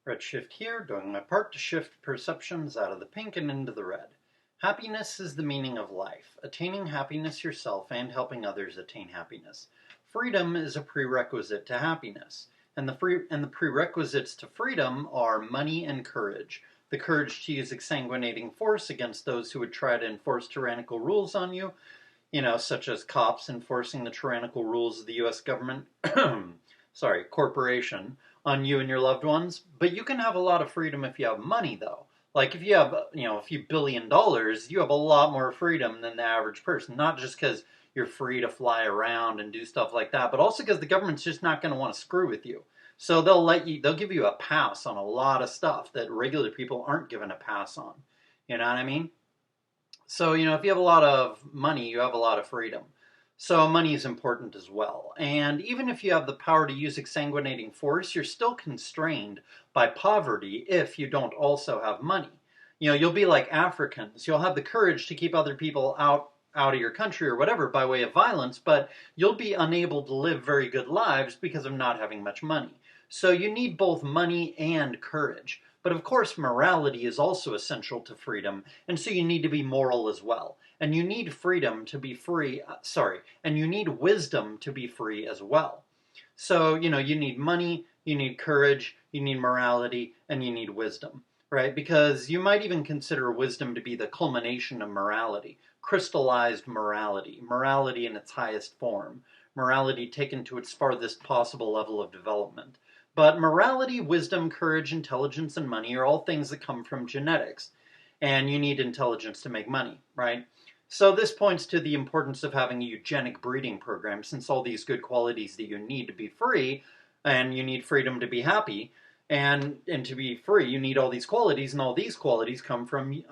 Red shift here, doing my part to shift perceptions out of the pink and into the red. Happiness is the meaning of life, attaining happiness yourself and helping others attain happiness. Freedom is a prerequisite to happiness, and the prerequisites to freedom are money and courage. The courage to use exsanguinating force against those who would try to enforce tyrannical rules on you, such as cops enforcing the tyrannical rules of the US government, corporation, on you and your loved ones. But you can have a lot of freedom if you have money, though. Like if you have, a few $1 billion, you have a lot more freedom than the average person. Not just because you're free to fly around and do stuff like that, but also because the government's just not going to want to screw with you. So they'll give you a pass on a lot of stuff that regular people aren't given a pass on. You know what I mean? So, if you have a lot of money, you have a lot of freedom. So money is important as well. And even if you have the power to use exsanguinating force, you're still constrained by poverty if you don't also have money. You'll be like Africans. You'll have the courage to keep other people out of your country or whatever by way of violence, but you'll be unable to live very good lives because of not having much money. So you need both money and courage. But of course, morality is also essential to freedom, and so you need to be moral as well. And you need freedom to be free, and you need wisdom to be free as well. So, you need money, you need courage, you need morality, and you need wisdom, right? Because you might even consider wisdom to be the culmination of morality, crystallized morality, morality in its highest form, morality taken to its farthest possible level of development. But morality, wisdom, courage, intelligence, and money are all things that come from genetics. And you need intelligence to make money, right? So this points to the importance of having a eugenic breeding program, since all these good qualities that you need to be free, and you need freedom to be happy, and to be free, you need all these qualities, and all these qualities come from,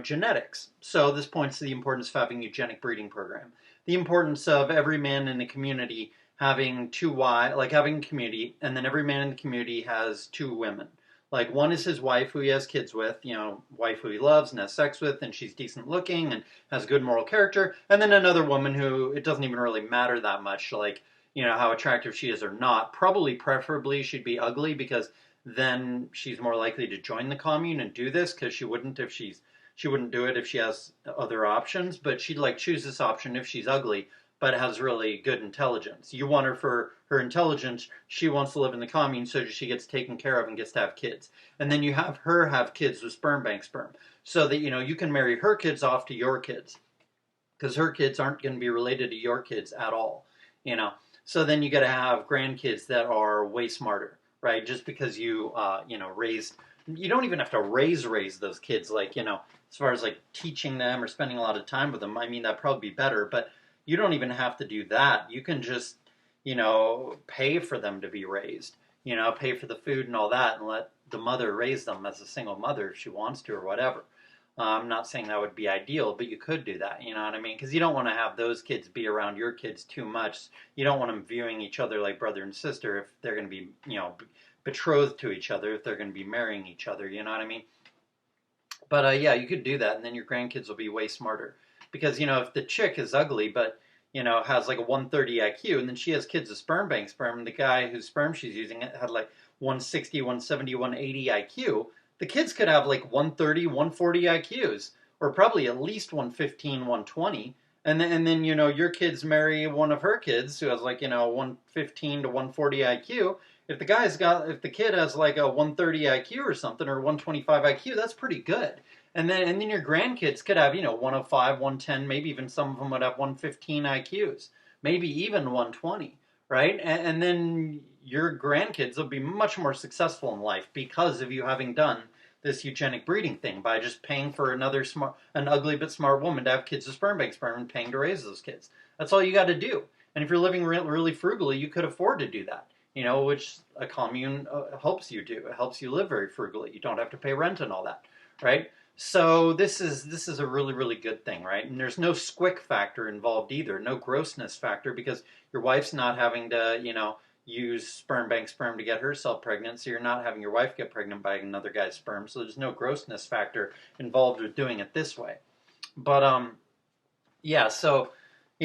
genetics. So this points to the importance of having a eugenic breeding program. The importance of every man in the community having two wives, like having a community, and then every man in the community has two women. Like one is his wife who he has kids with, wife who he loves and has sex with, and she's decent looking and has good moral character. And then another woman who it doesn't even really matter that much, like, how attractive she is or not. Probably preferably she'd be ugly because then she's more likely to join the commune and do this because she wouldn't do it if she has other options, but she'd choose this option if she's ugly but has really good intelligence. You want her for her intelligence. She wants to live in the commune so she gets taken care of and gets to have kids. And then you have her have kids with sperm bank sperm so that, you can marry her kids off to your kids because her kids aren't going to be related to your kids at all. So then you got to have grandkids that are way smarter, right? Just because you, raised, you don't even have to raise those kids, as far as teaching them or spending a lot of time with them. I mean, that'd probably be better, but you don't even have to do that. You can just, pay for them to be raised, pay for the food and all that and let the mother raise them as a single mother if she wants to or whatever. I'm not saying that would be ideal, but you could do that, you know what I mean? Because you don't want to have those kids be around your kids too much. You don't want them viewing each other like brother and sister if they're going to be, betrothed to each other, if they're going to be marrying each other, you know what I mean? But yeah, you could do that, and then your grandkids will be way smarter. Because, if the chick is ugly, but, has a 130 IQ, and then she has kids with sperm bank sperm, and the guy whose sperm she's using had 160, 170, 180 IQ, the kids could have 130, 140 IQs, or probably at least 115, 120. And then your kids marry one of her kids who has 115 to 140 IQ. If the kid has a 130 IQ or something, or 125 IQ, that's pretty good. And then your grandkids could have 105, 110, maybe even some of them would have 115 IQs, maybe even 120, right? And then your grandkids will be much more successful in life because of you having done this eugenic breeding thing by just paying for an ugly but smart woman to have kids with sperm bank sperm and paying to raise those kids. That's all you got to do. And if you're living really frugally, you could afford to do that. Which a commune helps you do. It helps you live very frugally. You don't have to pay rent and all that, right? So this is a really, really good thing, right? And there's no squick factor involved either, no grossness factor, because your wife's not having to, use sperm bank sperm to get herself pregnant, so you're not having your wife get pregnant by another guy's sperm, so there's no grossness factor involved with doing it this way. But, yeah, so,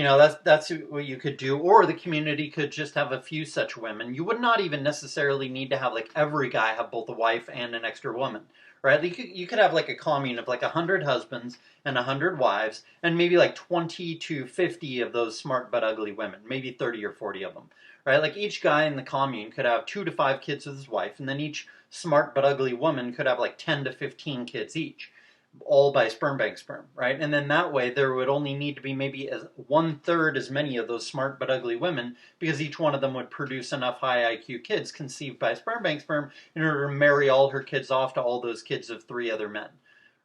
That's what you could do, or the community could just have a few such women. You would not even necessarily need to have like every guy have both a wife and an extra woman, right? You could have like a commune of like 100 husbands and 100 wives, and maybe like 20 to 50 of those smart but ugly women, maybe 30 or 40 of them, right? Like each guy in the commune could have 2 to 5 kids with his wife, and then each smart but ugly woman could have like 10 to 15 kids each, all by sperm bank sperm, right? And then that way there would only need to be maybe one-third as many of those smart but ugly women, because each one of them would produce enough high IQ kids conceived by sperm bank sperm in order to marry all her kids off to all those kids of 3 other men,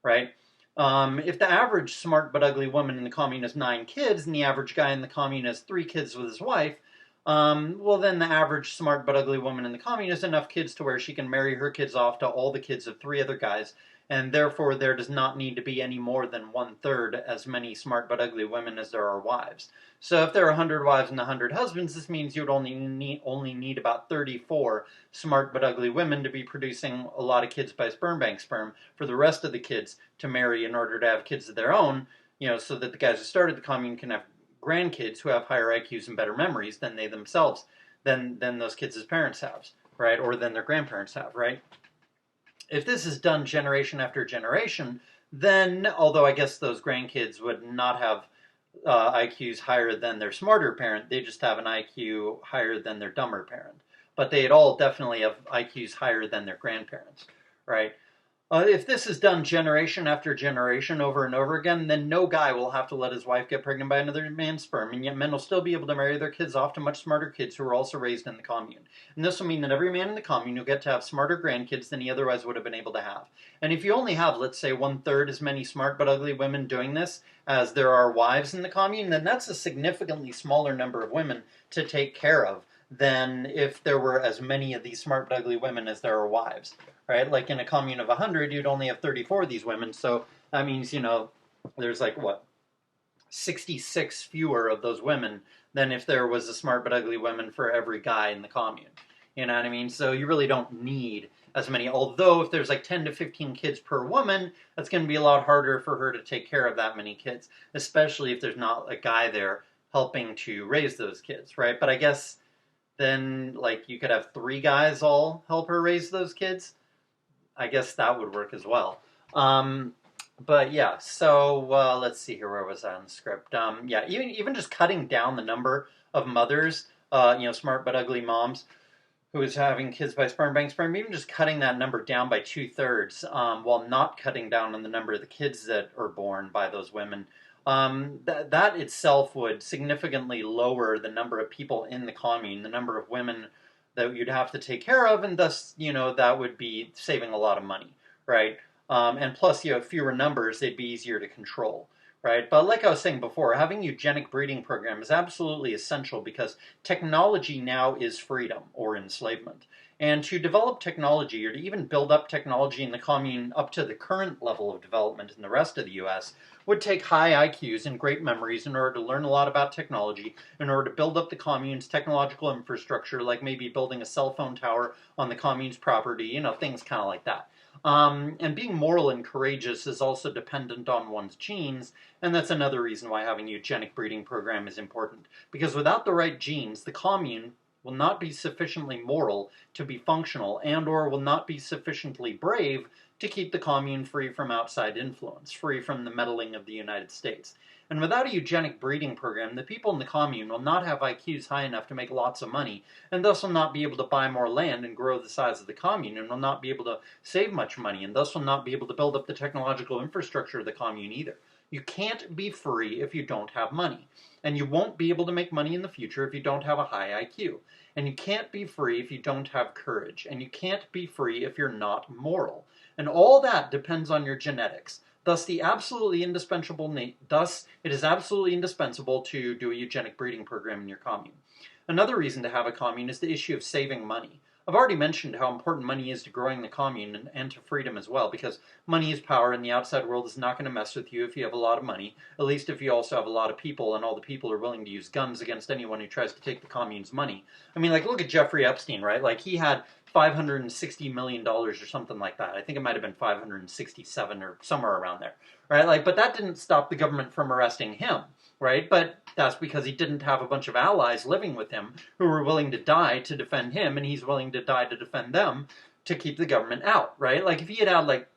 right? If the average smart but ugly woman in the commune has 9 kids and the average guy in the commune has 3 kids with his wife, well, then the average smart but ugly woman in the commune has enough kids to where she can marry her kids off to all the kids of 3 other guys, and therefore there does not need to be any more than one-third as many smart but ugly women as there are wives. So if there are 100 wives and 100 husbands, this means you would only need about 34 smart but ugly women to be producing a lot of kids by sperm bank sperm for the rest of the kids to marry in order to have kids of their own, so that the guys who started the commune can have grandkids who have higher IQs and better memories than they themselves, than those kids' parents have, right? Or than their grandparents have, right? If this is done generation after generation, then, although I guess those grandkids would not have IQs higher than their smarter parent, they just have an IQ higher than their dumber parent. But they'd all definitely have IQs higher than their grandparents, right? If this is done generation after generation over and over again, then no guy will have to let his wife get pregnant by another man's sperm, and yet men will still be able to marry their kids off to much smarter kids who are also raised in the commune. And this will mean that every man in the commune will get to have smarter grandkids than he otherwise would have been able to have. And if you only have, let's say, one-third as many smart but ugly women doing this as there are wives in the commune, then that's a significantly smaller number of women to take care of than if there were as many of these smart but ugly women as there are wives. Right? Like in a commune of 100, you'd only have 34 of these women. So that means, there's like, 66 fewer of those women than if there was a smart but ugly woman for every guy in the commune. You know what I mean? So you really don't need as many. Although if there's like 10 to 15 kids per woman, that's going to be a lot harder for her to take care of that many kids, especially if there's not a guy there helping to raise those kids, right? But I guess then, like, you could have 3 guys all help her raise those kids. I guess that would work as well. But yeah, so let's see here. Where was I on the script? Yeah, even just cutting down the number of mothers, smart but ugly moms who is having kids by sperm bank sperm, even just cutting that number down by 2/3, while not cutting down on the number of the kids that are born by those women, that itself would significantly lower the number of people in the commune, the number of women that you'd have to take care of, and thus, that would be saving a lot of money, right? And plus, fewer numbers, they'd be easier to control, right? But like I was saying before, having eugenic breeding program is absolutely essential because technology now is freedom or enslavement. And to develop technology, or to even build up technology in the commune up to the current level of development in the rest of the US, would take high IQs and great memories in order to learn a lot about technology, in order to build up the commune's technological infrastructure, like maybe building a cell phone tower on the commune's property, things kind of like that. And being moral and courageous is also dependent on one's genes, and that's another reason why having a eugenic breeding program is important. Because without the right genes, the commune will not be sufficiently moral to be functional, and or will not be sufficiently brave to keep the commune free from outside influence, free from the meddling of the United States. And without a eugenic breeding program, the people in the commune will not have IQs high enough to make lots of money, and thus will not be able to buy more land and grow the size of the commune, and will not be able to save much money, and thus will not be able to build up the technological infrastructure of the commune either. You can't be free if you don't have money. And you won't be able to make money in the future if you don't have a high IQ. And you can't be free if you don't have courage. And you can't be free if you're not moral. And all that depends on your genetics. Thus, it is absolutely indispensable to do a eugenic breeding program in your commune. Another reason to have a commune is the issue of saving money. I've already mentioned how important money is to growing the commune and to freedom as well, because money is power and the outside world is not going to mess with you if you have a lot of money, at least if you also have a lot of people and all the people are willing to use guns against anyone who tries to take the commune's money. I mean, like, look at Jeffrey Epstein, right? Like, he had $560 million or something like that. I think it might have been 567 or somewhere around there, right? Like, but that didn't stop the government from arresting him, right? But that's because he didn't have a bunch of allies living with him who were willing to die to defend him, and he's willing to die to defend them to keep the government out, right? Like, if he had like,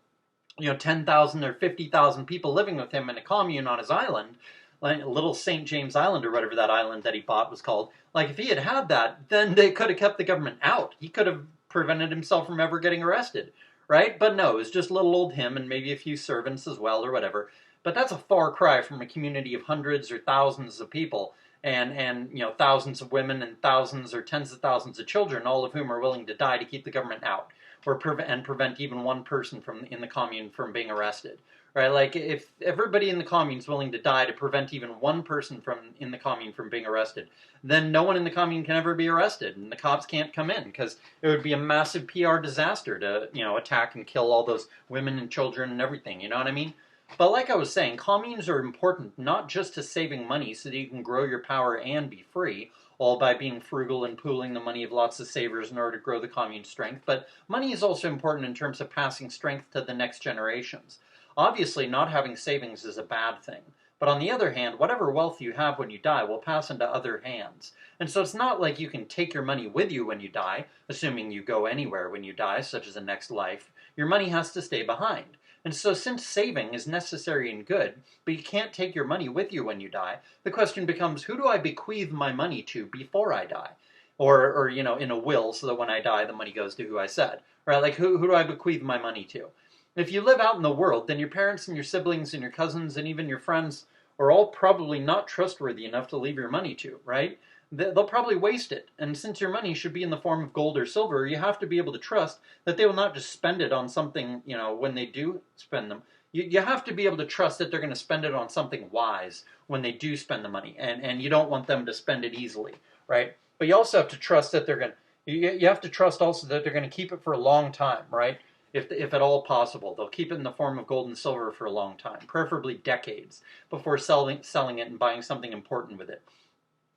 10,000 or 50,000 people living with him in a commune on his island, like Little St. James Island or whatever that island that he bought was called. Like, if he had had that, then they could have kept the government out. He could have prevented himself from ever getting arrested, right? But no, it was just little old him and maybe a few servants as well or whatever. But that's a far cry from a community of hundreds or thousands of people and thousands of women and thousands or tens of thousands of children, all of whom are willing to die to keep the government out or prevent even one person in the commune from being arrested. Right, like if everybody in the commune is willing to die to prevent even one person in the commune from being arrested, then no one in the commune can ever be arrested, and the cops can't come in because it would be a massive PR disaster to attack and kill all those women and children and everything. You know what I mean? But like I was saying, communes are important not just to saving money so that you can grow your power and be free, all by being frugal and pooling the money of lots of savers in order to grow the commune's strength. But money is also important in terms of passing strength to the next generations. Obviously, not having savings is a bad thing. But on the other hand, whatever wealth you have when you die will pass into other hands. And so it's not like you can take your money with you when you die, assuming you go anywhere when you die, such as the next life. Your money has to stay behind. And so since saving is necessary and good, but you can't take your money with you when you die, the question becomes, who do I bequeath my money to before I die? Or in a will, so that when I die, the money goes to who I said. Right? Like, who do I bequeath my money to? If you live out in the world, then your parents and your siblings and your cousins and even your friends are all probably not trustworthy enough to leave your money to, right? They'll probably waste it. And since your money should be in the form of gold or silver, you have to be able to trust that they will not just spend it on something, when they do spend them. You have to be able to trust that they're going to spend it on something wise when they do spend the money. And you don't want them to spend it easily, right? But you also have to trust that you have to trust also that they're going to keep it for a long time, right? If at all possible. They'll keep it in the form of gold and silver for a long time, preferably decades, before selling it and buying something important with it.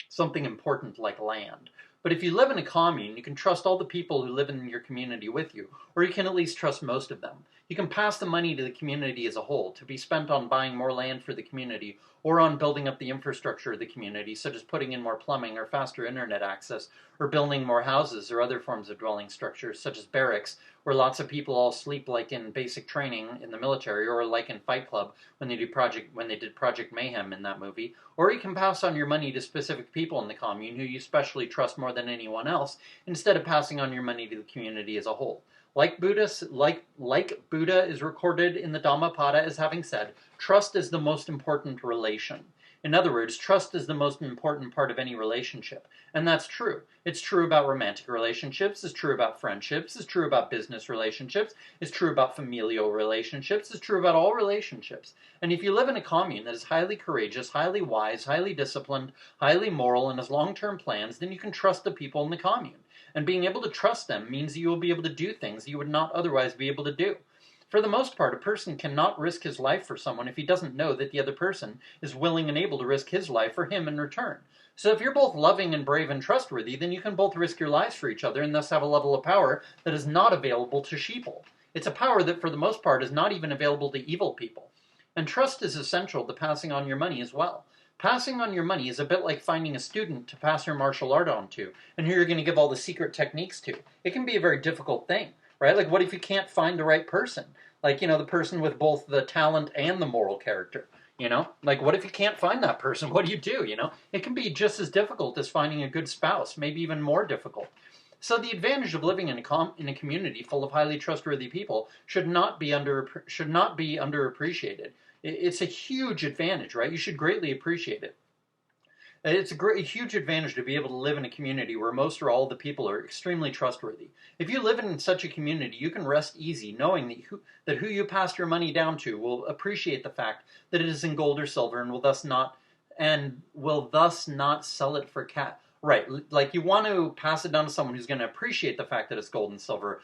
Something important like land. But if you live in a commune, you can trust all the people who live in your community with you, or you can at least trust most of them. You can pass the money to the community as a whole, to be spent on buying more land for the community, or on building up the infrastructure of the community, such as putting in more plumbing or faster internet access, or building more houses or other forms of dwelling structures, such as barracks, where lots of people all sleep like in basic training in the military, or like in Fight Club when they did Project Mayhem in that movie. Or you can pass on your money to specific people in the commune who you specially trust more than anyone else, instead of passing on your money to the community as a whole. Like Buddha is recorded in the Dhammapada as having said, trust is the most important relation. In other words, trust is the most important part of any relationship. And that's true. It's true about romantic relationships, it's true about friendships, it's true about business relationships, it's true about familial relationships, it's true about all relationships. And if you live in a commune that is highly courageous, highly wise, highly disciplined, highly moral, and has long-term plans, then you can trust the people in the commune. And being able to trust them means you will be able to do things you would not otherwise be able to do. For the most part, a person cannot risk his life for someone if he doesn't know that the other person is willing and able to risk his life for him in return. So if you're both loving and brave and trustworthy, then you can both risk your lives for each other and thus have a level of power that is not available to sheeple. It's a power that for the most part is not even available to evil people. And trust is essential to passing on your money as well. Passing on your money is a bit like finding a student to pass your martial art on to, and who you're going to give all the secret techniques to. It can be a very difficult thing, right? Like, what if you can't find the right person? Like, the person with both the talent and the moral character, Like, what if you can't find that person? What do you do, It can be just as difficult as finding a good spouse, maybe even more difficult. So the advantage of living in a community full of highly trustworthy people should not be underappreciated. It's a huge advantage, right? You should greatly appreciate it. It's a huge advantage to be able to live in a community where most or all of the people are extremely trustworthy. If you live in such a community, you can rest easy knowing that who you passed your money down to will appreciate the fact that it is in gold or silver and will thus not sell it for cash. Right, like you want to pass it down to someone who's going to appreciate the fact that it's gold and silver.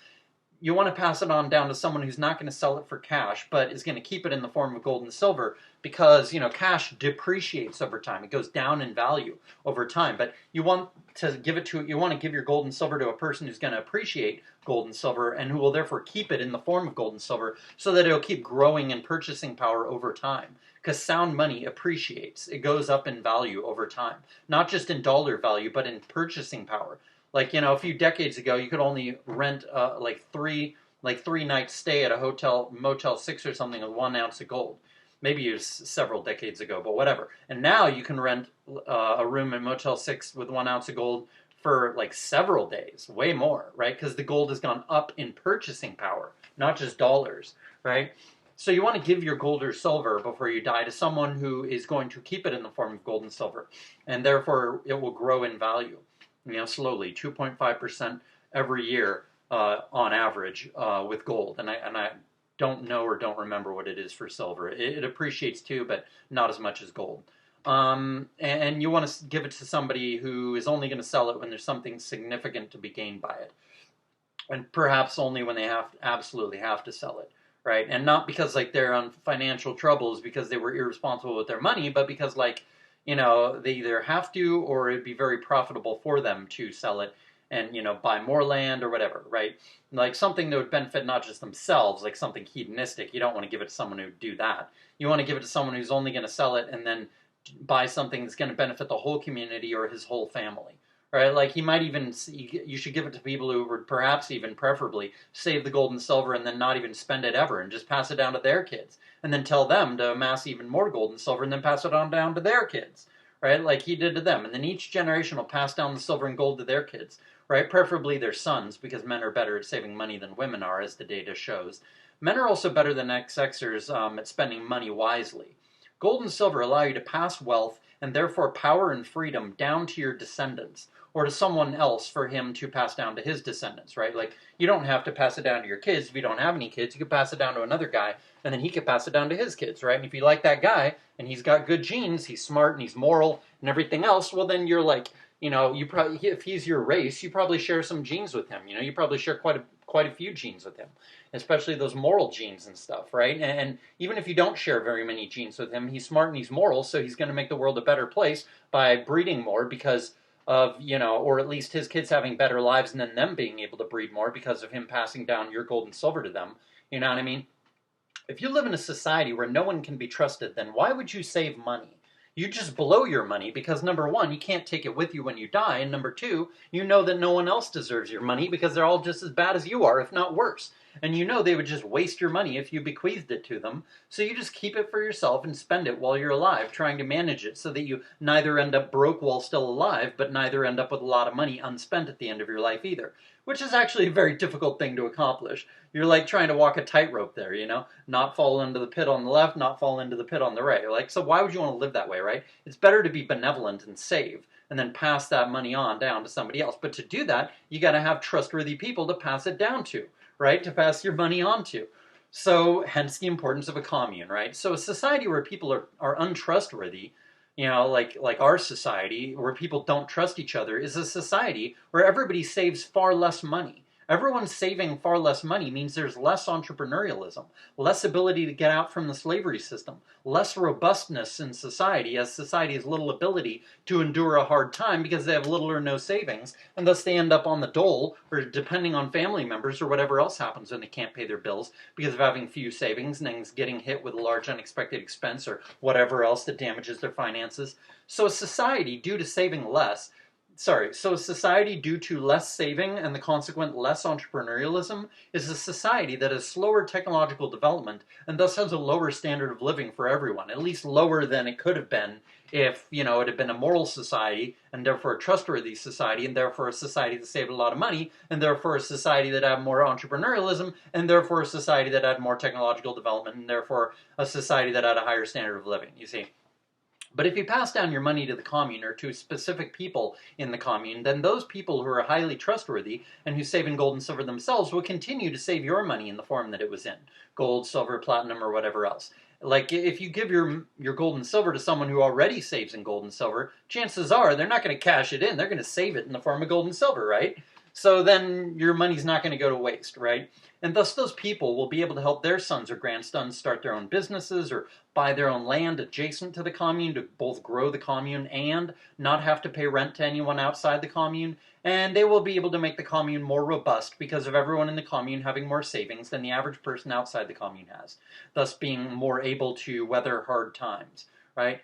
you want to pass it on down to someone who's not going to sell it for cash, but is going to keep it in the form of gold and silver because, cash depreciates over time. It goes down in value over time. But you want to give your gold and silver to a person who's going to appreciate gold and silver and who will therefore keep it in the form of gold and silver so that it'll keep growing in purchasing power over time. Because sound money appreciates. It goes up in value over time. Not just in dollar value, but in purchasing power. Like, a few decades ago, you could only rent like three nights stay at a hotel, Motel 6 or something with 1 ounce of gold. Maybe it was several decades ago, but whatever. And now you can rent a room in Motel 6 with 1 ounce of gold for like several days, way more, right? Because the gold has gone up in purchasing power, not just dollars, right? So you want to give your gold or silver before you die to someone who is going to keep it in the form of gold and silver, and therefore it will grow in value. Slowly, 2.5% every year on average with gold. And I don't know or don't remember what it is for silver. It appreciates too, but not as much as gold. And you want to give it to somebody who is only going to sell it when there's something significant to be gained by it. And perhaps only when they absolutely have to sell it, right? And not because they're on financial troubles because they were irresponsible with their money, but because they either have to or it'd be very profitable for them to sell it and, buy more land or whatever, right? Like something that would benefit not just themselves, like something hedonistic. You don't want to give it to someone who would do that. You want to give it to someone who's only going to sell it and then buy something that's going to benefit the whole community or his whole family, right? Like he might even, you should give it to people who would perhaps even preferably save the gold and silver and then not even spend it ever and just pass it down to their kids and then tell them to amass even more gold and silver and then pass it on down to their kids, right? Like he did to them. And then each generation will pass down the silver and gold to their kids, right? Preferably their sons, because men are better at saving money than women are, as the data shows. Men are also better than XXers at spending money wisely. Gold and silver allow you to pass wealth and therefore power and freedom down to your descendants or to someone else for him to pass down to his descendants, right? Like you don't have to pass it down to your kids. If you don't have any kids, you could pass it down to another guy and then he could pass it down to his kids, right? And if you like that guy and he's got good genes, he's smart and he's moral and everything else, well then you're like, you probably, if he's your race, you probably share some genes with him. You probably share quite a few genes with him, especially those moral genes and stuff, right? And even if you don't share very many genes with him, he's smart and he's moral, so he's going to make the world a better place by breeding more because of, or at least his kids having better lives and then them being able to breed more because of him passing down your gold and silver to them. You know what I mean? If you live in a society where no one can be trusted, then why would you save money? You just blow your money because, number one, you can't take it with you when you die, and number two, you know that no one else deserves your money because they're all just as bad as you are, if not worse. And you know they would just waste your money if you bequeathed it to them, so you just keep it for yourself and spend it while you're alive, trying to manage it so that you neither end up broke while still alive, but neither end up with a lot of money unspent at the end of your life either, which is actually a very difficult thing to accomplish. You're like trying to walk a tightrope there, not fall into the pit on the left, not fall into the pit on the right. So why would you want to live that way, right? It's better to be benevolent and save and then pass that money on down to somebody else. But to do that, you got to have trustworthy people to pass it down to, right? To pass your money on to. So hence the importance of a commune, right? So a society where people are untrustworthy, like our society, where people don't trust each other, is a society where everybody saves far less money. Everyone saving far less money means there's less entrepreneurialism, less ability to get out from the slavery system, less robustness in society, as society has little ability to endure a hard time because they have little or no savings, and thus they end up on the dole, or depending on family members or whatever else happens when they can't pay their bills because of having few savings and getting hit with a large unexpected expense or whatever else that damages their finances. So a society, due to saving less, so society due to less saving and the consequent less entrepreneurialism is a society that has slower technological development and thus has a lower standard of living for everyone, at least lower than it could have been if, it had been a moral society and therefore a trustworthy society and therefore a society that saved a lot of money and therefore a society that had more entrepreneurialism and therefore a society that had more technological development and therefore a society that had a higher standard of living, you see. But if you pass down your money to the commune or to specific people in the commune, then those people who are highly trustworthy and who save in gold and silver themselves will continue to save your money in the form that it was in. Gold, silver, platinum, or whatever else. Like if you give your gold and silver to someone who already saves in gold and silver, chances are they're not going to cash it in. They're going to save it in the form of gold and silver, right? So then your money's not going to go to waste, right? And thus those people will be able to help their sons or grandsons start their own businesses or buy their own land adjacent to the commune to both grow the commune and not have to pay rent to anyone outside the commune. And they will be able to make the commune more robust because of everyone in the commune having more savings than the average person outside the commune has, thus being more able to weather hard times, right?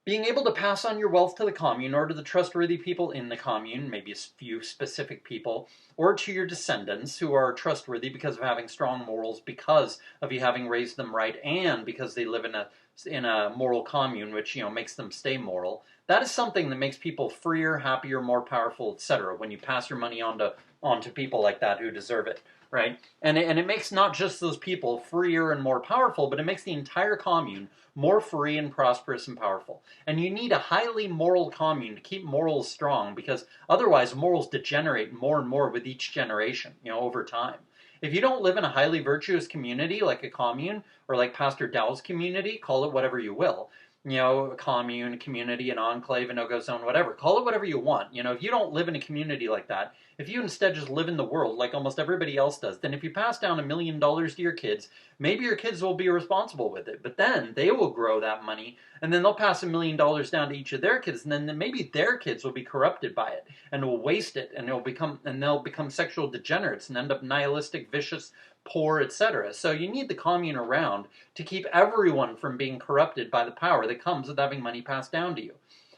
Being able to pass on your wealth to the commune or to the trustworthy people in the commune, maybe a few specific people, or to your descendants who are trustworthy because of having strong morals, because of you having raised them right, and because they live in a moral commune, which makes them stay moral. That is something that makes people freer, happier, more powerful, etc. When you pass your money onto people like that who deserve it, right? And it makes not just those people freer and more powerful, but it makes the entire commune more free and prosperous and powerful. And you need a highly moral commune to keep morals strong, because otherwise morals degenerate more and more with each generation, over time. If you don't live in a highly virtuous community like a commune, or like Pastor Dowell's community, call it whatever you will, a commune, a community, an enclave, a no-go zone, whatever. Call it whatever you want. If you don't live in a community like that, if you instead just live in the world like almost everybody else does, then if you pass down $1 million to your kids, maybe your kids will be responsible with it. But then they will grow that money, and then they'll pass $1 million down to each of their kids, and then maybe their kids will be corrupted by it and will waste it, and they'll become sexual degenerates and end up nihilistic, vicious, poor, etc. So you need the commune around to keep everyone from being corrupted by the power that comes with having money passed down to you.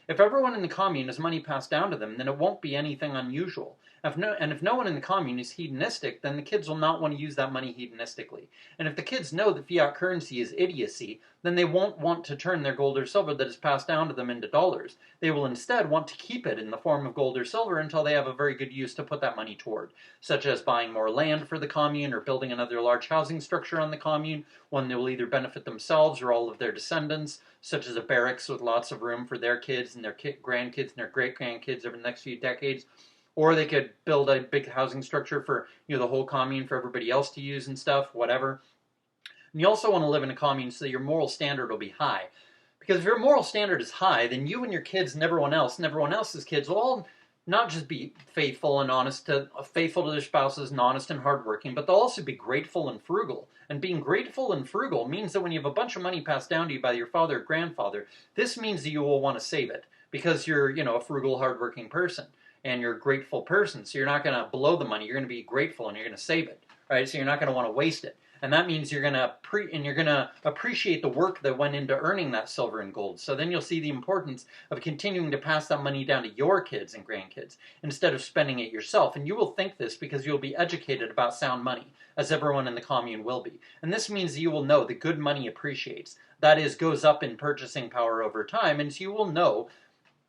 If everyone in the commune has money passed down to them, then it won't be anything unusual. If no one in the commune is hedonistic, then the kids will not want to use that money hedonistically. And if the kids know that fiat currency is idiocy, then they won't want to turn their gold or silver that is passed down to them into dollars. They will instead want to keep it in the form of gold or silver until they have a very good use to put that money toward, such as buying more land for the commune or building another large housing structure on the commune, one that will either benefit themselves or all of their descendants, such as a barracks with lots of room for their kids and their grandkids and their great-grandkids over the next few decades. Or they could build a big housing structure for the whole commune for everybody else to use and stuff, whatever. And you also want to live in a commune so that your moral standard will be high. Because if your moral standard is high, then you and your kids and everyone else's kids will all not just be faithful to their spouses and honest and hardworking, but they'll also be grateful and frugal. And being grateful and frugal means that when you have a bunch of money passed down to you by your father or grandfather, this means that you will want to save it because you're, a frugal, hardworking person. And you're a grateful person, so you're not going to blow the money. You're going to be grateful, and you're going to save it, right? So you're not going to want to waste it, and that means you're going to appreciate the work that went into earning that silver and gold. So then you'll see the importance of continuing to pass that money down to your kids and grandkids instead of spending it yourself. And you will think this because you'll be educated about sound money, as everyone in the commune will be. And this means that you will know that good money appreciates. That is, goes up in purchasing power over time, and so you will know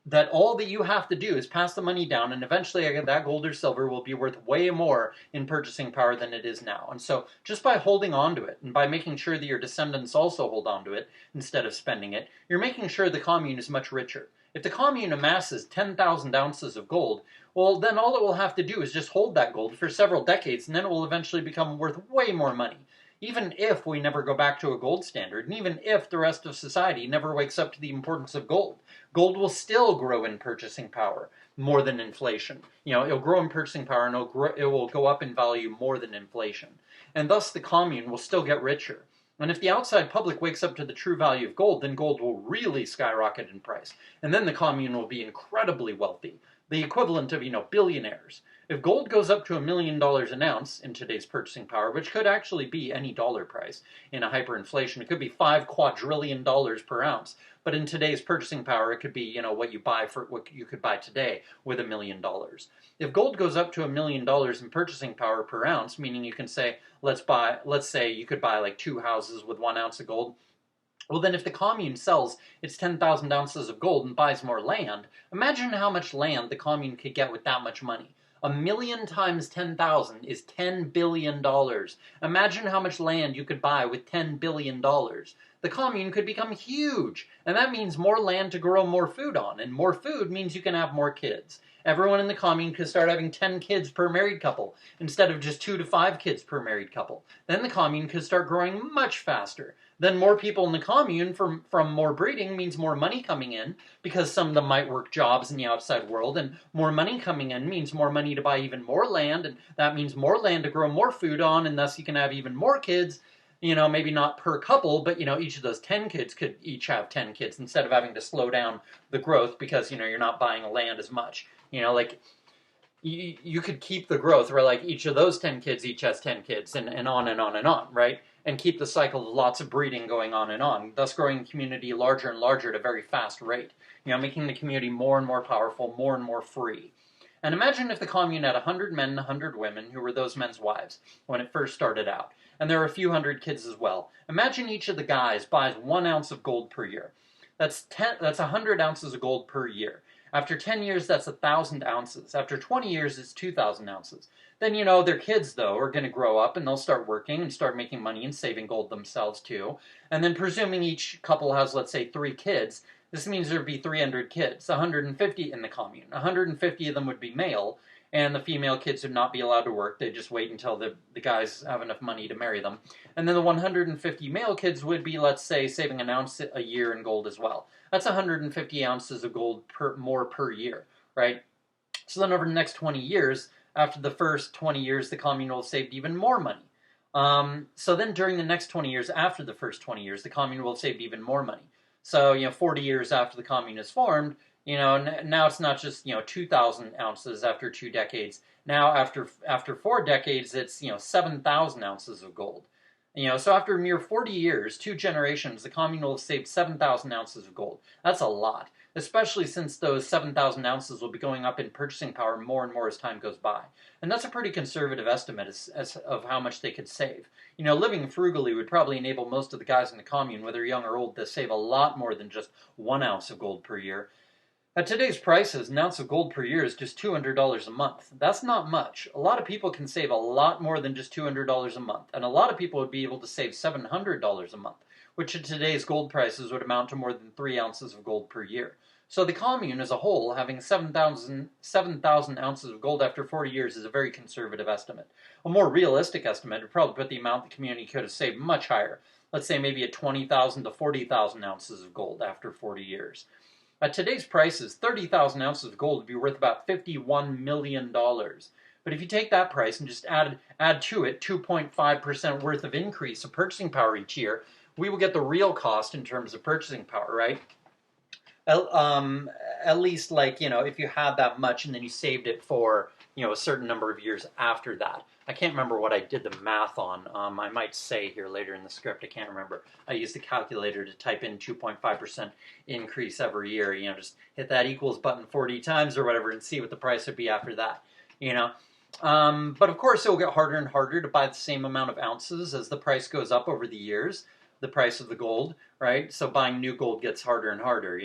that all that you have to do is pass the money down, and eventually that gold or silver will be worth way more in purchasing power than it is now. And so just by holding on to it, and by making sure that your descendants also hold on to it instead of spending it, you're making sure the commune is much richer. If the commune amasses 10,000 ounces of gold, well, then all it will have to do is just hold that gold for several decades, and then it will eventually become worth way more money. Even if we never go back to a gold standard, and even if the rest of society never wakes up to the importance of gold, gold will still grow in purchasing power more than inflation. It'll grow in purchasing power, and it will go up in value more than inflation. And thus the commune will still get richer. And if the outside public wakes up to the true value of gold, then gold will really skyrocket in price. And then the commune will be incredibly wealthy, the equivalent of, billionaires. If gold goes up to $1 million an ounce in today's purchasing power, which could actually be any dollar price in a hyperinflation, it could be $5 quadrillion per ounce. But in today's purchasing power, it could be, what you could buy today with $1 million. If gold goes up to $1 million in purchasing power per ounce, meaning you can say, let's say you could buy like 2 houses with 1 ounce of gold. Well, then if the commune sells its 10,000 ounces of gold and buys more land, imagine how much land the commune could get with that much money. 1 million times 10,000 is $10 billion. Imagine how much land you could buy with $10 billion. the commune could become huge. And that means more land to grow more food on. And more food means you can have more kids. Everyone in the commune could start having 10 kids per married couple instead of just 2 to 5 kids per married couple. Then the commune could start growing much faster. Then more people in the commune from more breeding means more money coming in, because some of them might work jobs in the outside world, and more money coming in means more money to buy even more land, and that means more land to grow more food on, and thus you can have even more kids, maybe not per couple, but each of those 10 kids could each have 10 kids instead of having to slow down the growth because you're not buying land as much. Like you could keep the growth where like each of those 10 kids each has 10 kids and on and on and on, right? And keep the cycle of lots of breeding going on, thus growing the community larger and larger at a very fast rate, making the community more and more powerful, more and more free. And imagine if the commune had 100 men and 100 women who were those men's wives when it first started out. And there were a few hundred kids as well. Imagine each of the guys buys 1 ounce of gold per year. That's 100 ounces of gold per year. After 10 years, that's 1,000 ounces. After 20 years, it's 2,000 ounces. Then, their kids, though, are going to grow up and they'll start working and start making money and saving gold themselves, too. And then presuming each couple has, let's say, 3 kids, this means there'd be 300 kids, 150 in the commune. 150 of them would be male, and the female kids would not be allowed to work. They'd just wait until the guys have enough money to marry them. And then the 150 male kids would be, let's say, saving an ounce a year in gold as well. That's 150 ounces of gold more per year, right? So then over the next 20 years, after the first 20 years, the commune will have saved even more money. So then during the next 20 years, after the first 20 years, the commune will have saved even more money. So, 40 years after the commune is formed, now it's not just, 2,000 ounces after 2 decades. Now, after 4 decades, it's, 7,000 ounces of gold. So after a mere 40 years, 2 generations, the commune will have saved 7,000 ounces of gold. That's a lot, especially since those 7,000 ounces will be going up in purchasing power more and more as time goes by. And that's a pretty conservative estimate as of how much they could save. Living frugally would probably enable most of the guys in the commune, whether young or old, to save a lot more than just 1 ounce of gold per year. At today's prices, an ounce of gold per year is just $200 a month. That's not much. A lot of people can save a lot more than just $200 a month, and a lot of people would be able to save $700 a month, which at today's gold prices would amount to more than 3 ounces of gold per year. So the commune as a whole, having 7,000 ounces of gold after 40 years is a very conservative estimate. A more realistic estimate would probably put the amount the community could have saved much higher. Let's say maybe at 20,000 to 40,000 ounces of gold after 40 years. At today's prices, 30,000 ounces of gold would be worth about $51 million. But if you take that price and just add to it 2.5% worth of increase of purchasing power each year, we will get the real cost in terms of purchasing power, right? At least, if you had that much and then you saved it for, a certain number of years after that. I can't remember what I did the math on. I might say here later in the script. I can't remember. I used the calculator to type in 2.5% increase every year. Just hit that equals button 40 times or whatever and see what the price would be after that. But of course, it will get harder and harder to buy the same amount of ounces as the price goes up over the years. The price of the gold, right? So buying new gold gets harder and harder,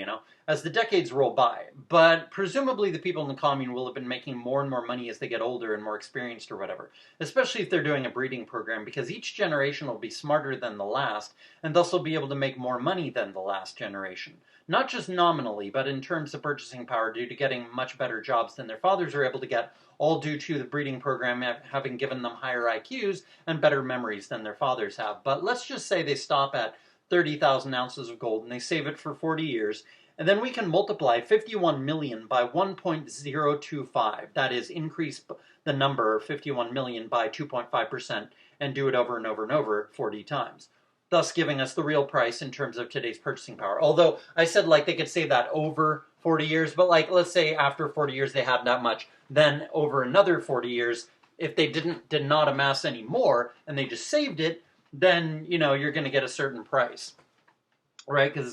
as the decades roll by. But presumably the people in the commune will have been making more and more money as they get older and more experienced or whatever, especially if they're doing a breeding program, because each generation will be smarter than the last, and thus will be able to make more money than the last generation. Not just nominally, but in terms of purchasing power due to getting much better jobs than their fathers are able to get, all due to the breeding program having given them higher IQs and better memories than their fathers have. But let's just say they stop at 30,000 ounces of gold and they save it for 40 years, and then we can multiply 51 million by 1.025. That is, increase the number 51 million by 2.5% and do it over and over and over 40 times. Thus giving us the real price in terms of today's purchasing power. Although I said they could save that over 40 years, but let's say after 40 years they had that much, then over another 40 years, if they did not amass any more and they just saved it, then you're going to get a certain price, right? Because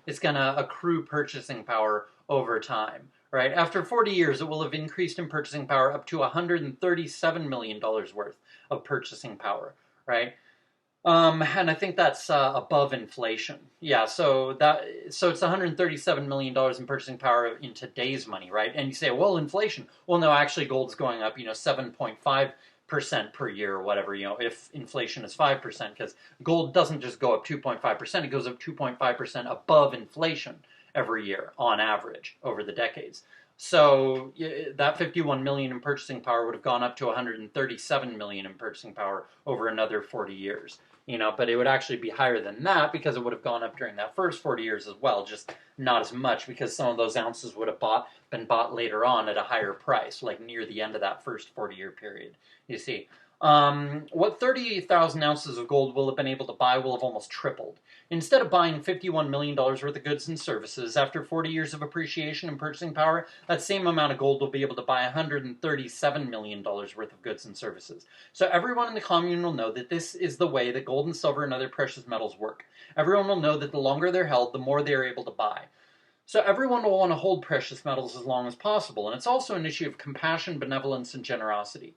it's gonna accrue purchasing power over time, right? After 40 years, it will have increased in purchasing power up to $137 million worth of purchasing power, right? And I think that's above inflation. Yeah, so it's $137 million in purchasing power in today's money, right? And you say, well, inflation. Well, no, actually, gold's going up, 7.5 percent per year or whatever, if inflation is 5%, because gold doesn't just go up 2.5%, it goes up 2.5% above inflation every year on average over the decades. So that 51 million in purchasing power would have gone up to 137 million in purchasing power over another 40 years. But it would actually be higher than that because it would have gone up during that first 40 years as well, just not as much because some of those ounces would have been bought later on at a higher price, like near the end of that first 40-year period, you see. What 38,000 ounces of gold will have been able to buy will have almost tripled. Instead of buying $51 million worth of goods and services, after 40 years of appreciation and purchasing power, that same amount of gold will be able to buy $137 million worth of goods and services. So everyone in the commune will know that this is the way that gold and silver and other precious metals work. Everyone will know that the longer they're held, the more they're able to buy. So everyone will want to hold precious metals as long as possible, and it's also an issue of compassion, benevolence, and generosity.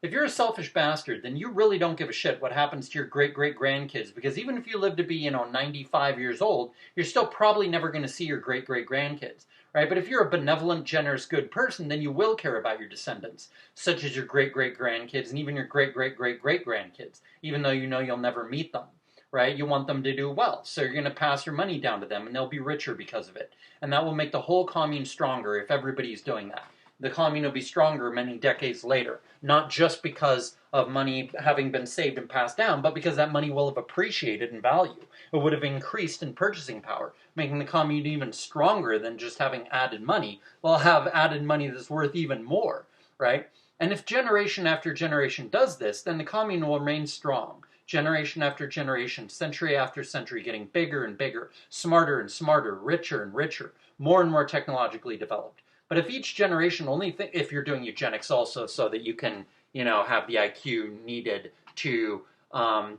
If you're a selfish bastard, then you really don't give a shit what happens to your great-great-grandkids, because even if you live to be, 95 years old, you're still probably never going to see your great-great-grandkids, right? But if you're a benevolent, generous, good person, then you will care about your descendants, such as your great-great-grandkids and even your great-great-great-great-grandkids, even though you know you'll never meet them, right? You want them to do well, so you're going to pass your money down to them, and they'll be richer because of it. And that will make the whole commune stronger if everybody's doing that. The commune will be stronger many decades later, not just because of money having been saved and passed down, but because that money will have appreciated in value. It would have increased in purchasing power, making the commune even stronger than just having added money. They'll have added money that's worth even more, right? And if generation after generation does this, then the commune will remain strong. Generation after generation, century after century, getting bigger and bigger, smarter and smarter, richer and richer, more and more technologically developed. But if each generation if you're doing eugenics also so that you can, have the IQ needed to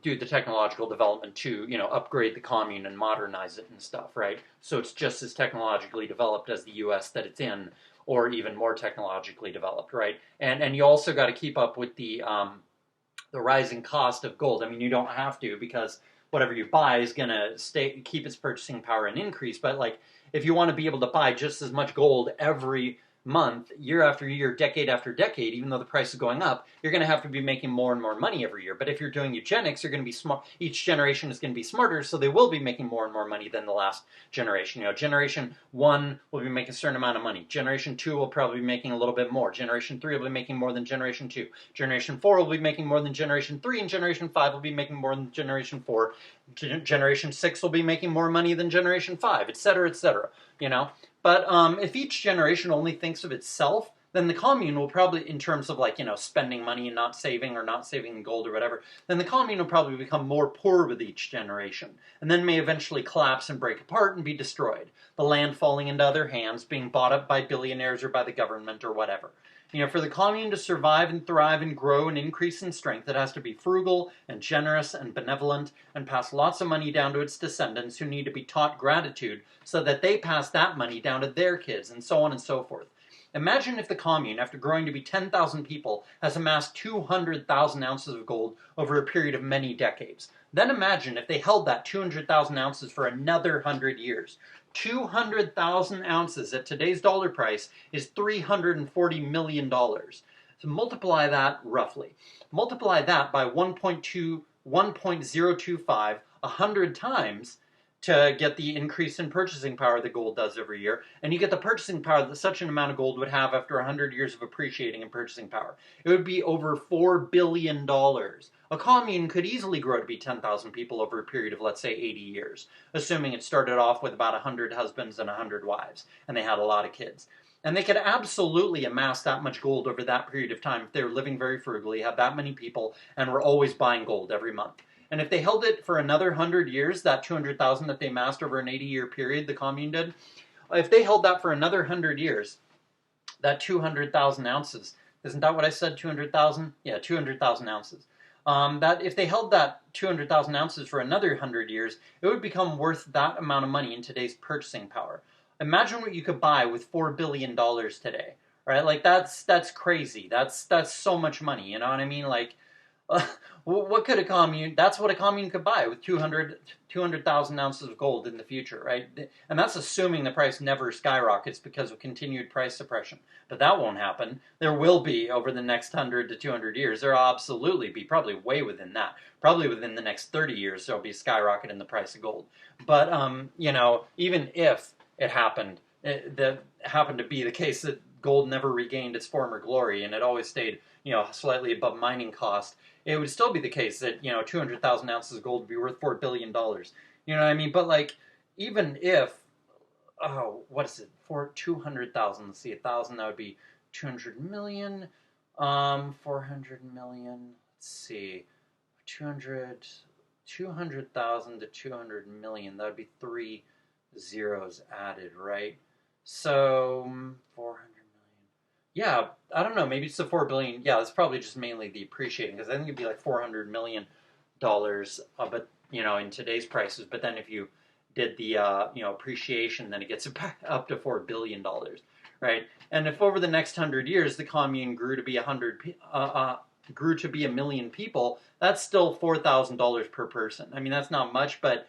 do the technological development to, upgrade the commune and modernize it and stuff, right? So it's just as technologically developed as the U.S. that it's in, or even more technologically developed, right? And you also got to keep up with the rising cost of gold. I mean, you don't have to, because whatever you buy is going to keep its purchasing power and increase, but like, if you want to be able to buy just as much gold every month, year after year, decade after decade, even though the price is going up, you're going to have to be making more and more money every year. But if you're doing eugenics, you're going to be smart. Each generation is going to be smarter, so they will be making more and more money than the last generation. Generation 1 will be making a certain amount of money. Generation 2 will probably be making a little bit more. Generation 3 will be making more than Generation 2. Generation 4 will be making more than Generation 3, and Generation 5 will be making more than Generation 4. Generation 6 will be making more money than Generation 5, etc., etc., But if each generation only thinks of itself, then the commune will probably, in terms of spending money and not saving in gold or whatever, then the commune will probably become more poor with each generation, and then may eventually collapse and break apart and be destroyed. The land falling into other hands, being bought up by billionaires or by the government or whatever. For the commune to survive and thrive and grow and increase in strength, it has to be frugal and generous and benevolent and pass lots of money down to its descendants who need to be taught gratitude so that they pass that money down to their kids, and so on and so forth. Imagine if the commune, after growing to be 10,000 people, has amassed 200,000 ounces of gold over a period of many decades. Then imagine if they held that 200,000 ounces for another 100 years. 200,000 ounces at today's dollar price is $340 million. So multiply that roughly. Multiply that by 1.025 100 times to get the increase in purchasing power that gold does every year, and you get the purchasing power that such an amount of gold would have after 100 years of appreciating in purchasing power. It would be over $4 billion. A commune could easily grow to be 10,000 people over a period of, let's say, 80 years, assuming it started off with about 100 husbands and 100 wives, and they had a lot of kids. And they could absolutely amass that much gold over that period of time if they were living very frugally, had that many people, and were always buying gold every month. And if they held it for another 100 years, that 200,000 that they amassed over an 80-year period, the commune did, if they held that for another 100 years, that 200,000 ounces, isn't that what I said, 200,000? Yeah, 200,000 ounces. That if they held that 200,000 ounces for another 100 years, it would become worth that amount of money in today's purchasing power. Imagine what you could buy with $4 billion today, right? Like, that's crazy. That's so much money, you know what I mean? Like, What could a commune? That's what a commune could buy with 200,000 ounces of gold in the future, right? And that's assuming the price never skyrockets because of continued price suppression. But that won't happen. There will be over the next 100 to 200 years. There will absolutely be, probably way within that. Probably within the next 30 years, there'll be a skyrocket in the price of gold. But even if it happened, that happened to be the case that gold never regained its former glory and it always stayed, slightly above mining cost, it would still be the case that 200,000 ounces of gold would be worth $4 billion. You know what I mean? But like, even if, what is it? For 200,000, let's see, 1,000, that would be 200 million. 400 million. Let's see, 200,000 to 200 million. That would be three zeros added, right? So 400 million. Yeah, I don't know. Maybe it's the 4 billion. Yeah, it's probably just mainly the appreciating because I think it'd be like $400 million, but in today's prices. But then if you did the appreciation, then it gets back up to $4 billion, right? And if over the next 100 years the commune grew to be grew to be 1 million people, that's still $4,000 per person. I mean, that's not much, but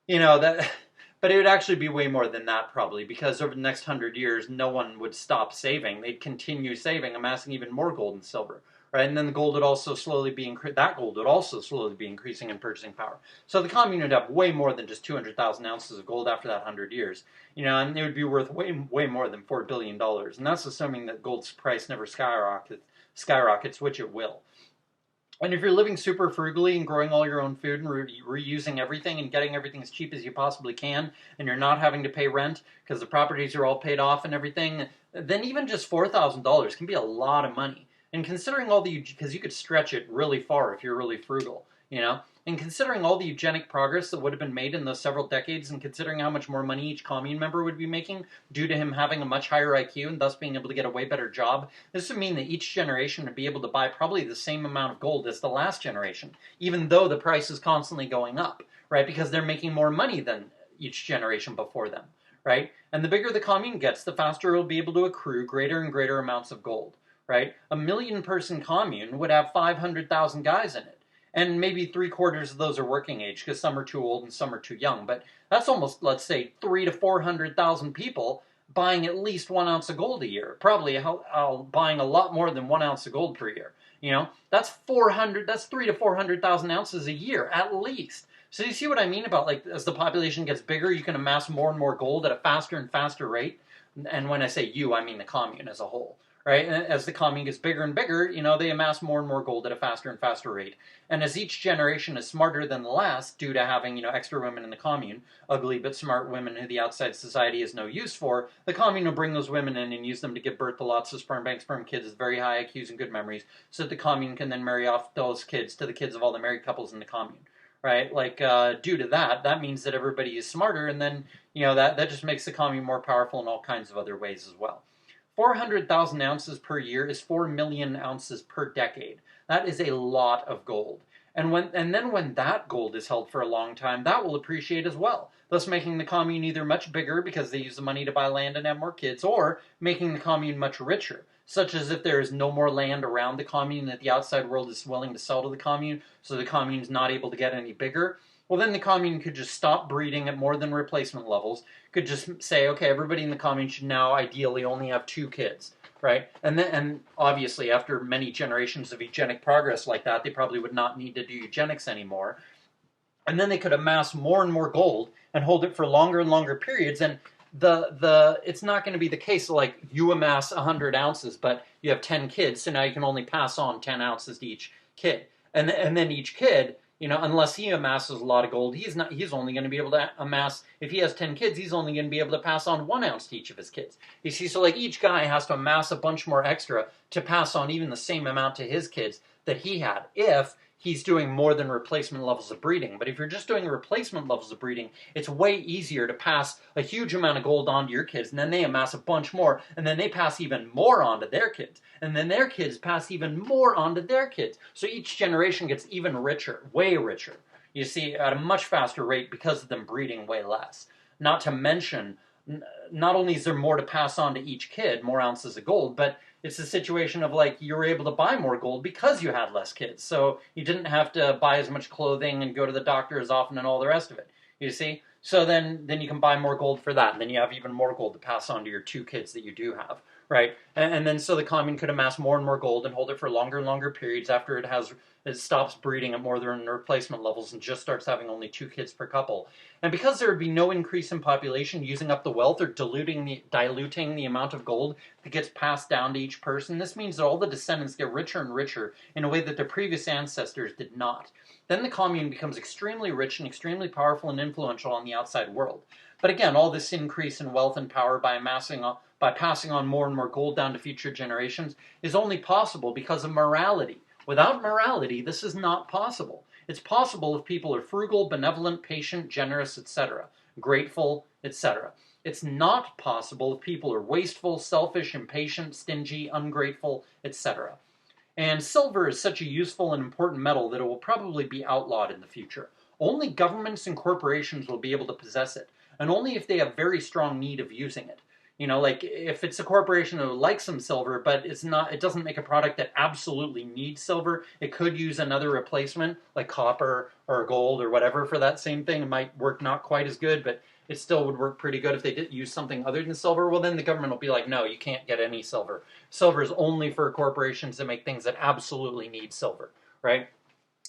that. But it would actually be way more than that probably because over the next 100 years, no one would stop saving. They'd continue saving, amassing even more gold and silver, right? And then the gold would also slowly be that gold would also slowly be increasing in purchasing power. So the commune would have way more than just 200,000 ounces of gold after that 100 years, and it would be worth way more than $4 billion. And that's assuming that gold's price never skyrockets, which it will. And if you're living super frugally and growing all your own food and reusing everything and getting everything as cheap as you possibly can, and you're not having to pay rent because the properties are all paid off and everything, then even just $4,000 can be a lot of money. And considering because you could stretch it really far if you're really frugal, and considering all the eugenic progress that would have been made in those several decades, and considering how much more money each commune member would be making due to him having a much higher IQ and thus being able to get a way better job, this would mean that each generation would be able to buy probably the same amount of gold as the last generation, even though the price is constantly going up, right? Because they're making more money than each generation before them, right? And the bigger the commune gets, the faster it will be able to accrue greater and greater amounts of gold, right? A 1 million-person commune would have 500,000 guys in it. And maybe 3/4 of those are working age because some are too old and some are too young. But that's almost, let's say, 300,000 to 400,000 people buying at least 1 ounce of gold a year. Probably buying a lot more than 1 ounce of gold per year. That's 300,000 to 400,000 ounces a year at least. So you see what I mean about like as the population gets bigger, you can amass more and more gold at a faster and faster rate. And when I say you, I mean the commune as a whole. Right? And as the commune gets bigger and bigger, they amass more and more gold at a faster and faster rate. And as each generation is smarter than the last, due to having, extra women in the commune, ugly but smart women who the outside society has no use for, the commune will bring those women in and use them to give birth to lots of sperm bank sperm kids with very high IQs and good memories, so that the commune can then marry off those kids to the kids of all the married couples in the commune. Right? Like, due to that means that everybody is smarter, and then, that just makes the commune more powerful in all kinds of other ways as well. 400,000 ounces per year is 4 million ounces per decade. That is a lot of gold. And then when that gold is held for a long time, that will appreciate as well, thus making the commune either much bigger because they use the money to buy land and have more kids, or making the commune much richer, such as if there is no more land around the commune that the outside world is willing to sell to the commune, so the commune is not able to get any bigger. Well, then the commune could just stop breeding at more than replacement levels, could just say, okay, everybody in the commune should now ideally only have 2 kids, right? And obviously after many generations of eugenic progress like that, they probably would not need to do eugenics anymore. And then they could amass more and more gold and hold it for longer and longer periods. And it's not going to be the case like you amass 100 ounces, but you have 10 kids, so now you can only pass on 10 ounces to each kid. And then each kid, unless he amasses a lot of gold, he's only going to be able to amass, if he has 10 kids, he's only going to be able to pass on 1 ounce to each of his kids. You see, so like each guy has to amass a bunch more extra to pass on even the same amount to his kids that he had, if he's doing more than replacement levels of breeding. But if you're just doing replacement levels of breeding, it's way easier to pass a huge amount of gold on to your kids, and then they amass a bunch more, and then they pass even more on to their kids, and then their kids pass even more on to their kids. So each generation gets even richer, way richer, you see, at a much faster rate because of them breeding way less. Not to mention, not only is there more to pass on to each kid, more ounces of gold, but it's a situation of like you were able to buy more gold because you had less kids. So you didn't have to buy as much clothing and go to the doctor as often and all the rest of it. You see? So then you can buy more gold for that. And then you have even more gold to pass on to your two kids that you do have, right? And then so the commune could amass more and more gold and hold it for longer and longer periods after it stops breeding at more than replacement levels and just starts having only two kids per couple. And because there would be no increase in population using up the wealth or diluting the amount of gold that gets passed down to each person, this means that all the descendants get richer and richer in a way that their previous ancestors did not. Then the commune becomes extremely rich and extremely powerful and influential on the outside world. But again, all this increase in wealth and power by passing on more and more gold down to future generations is only possible because of morality. Without morality, this is not possible. It's possible if people are frugal, benevolent, patient, generous, etc., grateful, etc. It's not possible if people are wasteful, selfish, impatient, stingy, ungrateful, etc. And silver is such a useful and important metal that it will probably be outlawed in the future. Only governments and corporations will be able to possess it, and only if they have very strong need of using it. You know, like if it's a corporation that would like some silver, but it doesn't make a product that absolutely needs silver, it could use another replacement like copper or gold or whatever for that same thing. It might work not quite as good, but it still would work pretty good if they did use something other than silver. Well, then the government will be like, no, you can't get any silver. Silver is only for corporations that make things that absolutely need silver, right?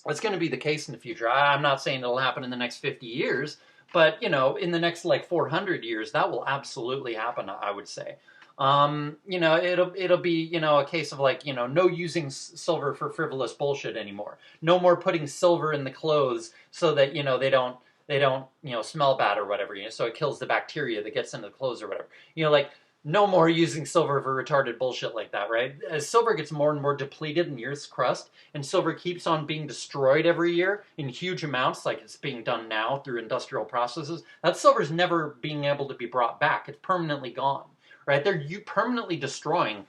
That's going to be the case in the future. I'm not saying it'll happen in the next 50 years, but, you know, in the next like 400 years, that will absolutely happen, I would say. You know, it'll be, you know, a case of like, you know, no using silver for frivolous bullshit anymore. No more putting silver in the clothes so that, you know, they don't, you know, smell bad or whatever, you know, so it kills the bacteria that gets into the clothes or whatever. You know, like, no more using silver for retarded bullshit like that, right? As silver gets more and more depleted in the Earth's crust, and silver keeps on being destroyed every year in huge amounts, like it's being done now through industrial processes, that silver's never being able to be brought back. It's permanently gone, right? They're permanently destroying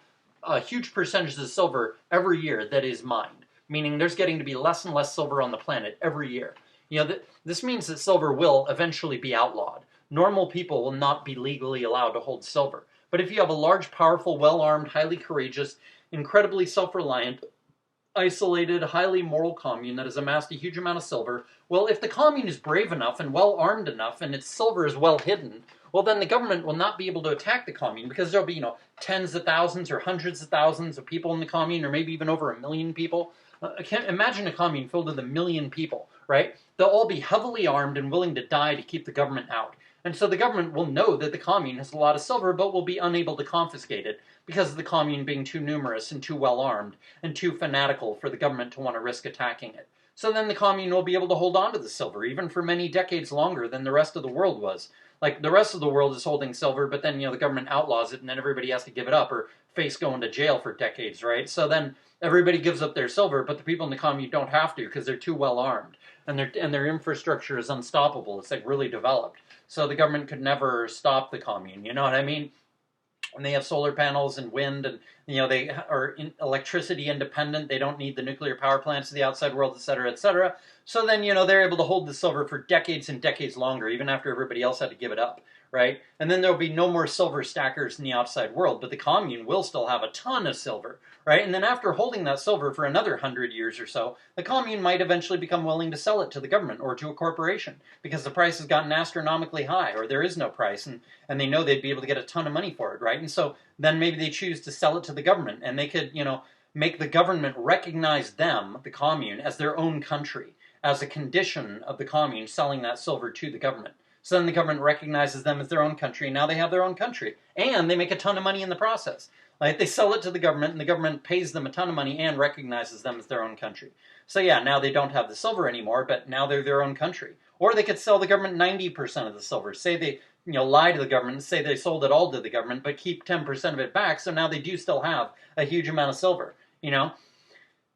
huge percentages of silver every year that is mined, meaning there's getting to be less and less silver on the planet every year. You know, this means that silver will eventually be outlawed. Normal people will not be legally allowed to hold silver. But if you have a large, powerful, well-armed, highly courageous, incredibly self-reliant, isolated, highly moral commune that has amassed a huge amount of silver, well, if the commune is brave enough and well-armed enough and its silver is well hidden, well, then the government will not be able to attack the commune because there'll be, you know, tens of thousands or hundreds of thousands of people in the commune, or maybe even over 1 million people. Imagine a commune filled with 1 million people, right? They'll all be heavily armed and willing to die to keep the government out. And so the government will know that the commune has a lot of silver, but will be unable to confiscate it because of the commune being too numerous and too well armed and too fanatical for the government to want to risk attacking it. So then the commune will be able to hold on to the silver, even for many decades longer than the rest of the world was. Like, the rest of the world is holding silver, but then, you know, the government outlaws it, and then everybody has to give it up or face going to jail for decades, right? So then everybody gives up their silver, but the people in the commune don't have to because they're too well armed, and their infrastructure is unstoppable. It's like really developed. So the government could never stop the commune, you know what I mean? And they have solar panels and wind, and, you know, they are electricity independent. They don't need the nuclear power plants of the outside world, et cetera, et cetera. So then, you know, they're able to hold the silver for decades and decades longer, even after everybody else had to give it up, right? And then there'll be no more silver stackers in the outside world, but the commune will still have a ton of silver, right? And then after holding that silver for another 100 years or so, the commune might eventually become willing to sell it to the government or to a corporation because the price has gotten astronomically high, or there is no price, and they know they'd be able to get a ton of money for it, right? And so then maybe they choose to sell it to the government, and they could, you know, make the government recognize them, the commune, as their own country, as a condition of the commune selling that silver to the government. So then the government recognizes them as their own country, and now they have their own country. And they make a ton of money in the process. Like, they sell it to the government, and the government pays them a ton of money and recognizes them as their own country. So yeah, now they don't have the silver anymore, but now they're their own country. Or they could sell the government 90% of the silver. Say they, you know, lie to the government and say they sold it all to the government, but keep 10% of it back, so now they do still have a huge amount of silver, you know?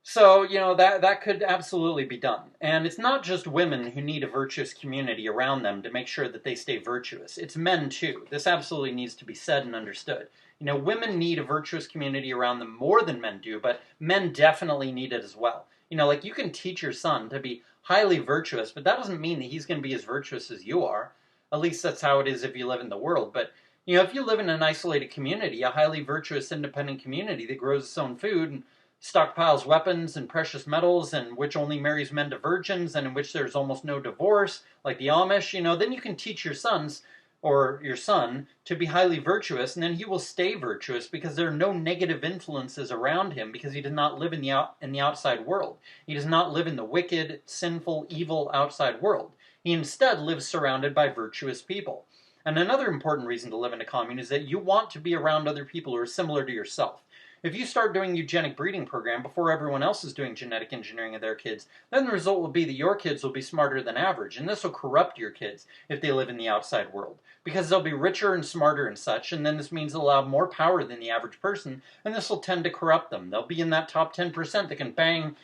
So, you know, that could absolutely be done. And it's not just women who need a virtuous community around them to make sure that they stay virtuous. It's men, too. This absolutely needs to be said and understood. You know, women need a virtuous community around them more than men do, but men definitely need it as well. You know, like, you can teach your son to be highly virtuous, but that doesn't mean that he's going to be as virtuous as you are. At least that's how it is if you live in the world. But If you live in an isolated community, a highly virtuous, independent community that grows its own food and stockpiles weapons and precious metals, and which only marries men to virgins, and in which there's almost no divorce, like the Amish, then you can teach your sons or your son to be highly virtuous, and then he will stay virtuous because there are no negative influences around him, because he does not live in the outside world. He does not live in the wicked, sinful, evil outside world. He instead lives surrounded by virtuous people. And another important reason to live in a commune is that you want to be around other people who are similar to yourself. If you start doing eugenic breeding program before everyone else is doing genetic engineering of their kids, then the result will be that your kids will be smarter than average, and this will corrupt your kids if they live in the outside world, because they'll be richer and smarter and such, and then this means they'll have more power than the average person, and this will tend to corrupt them. They'll be in that top 10% that can bang,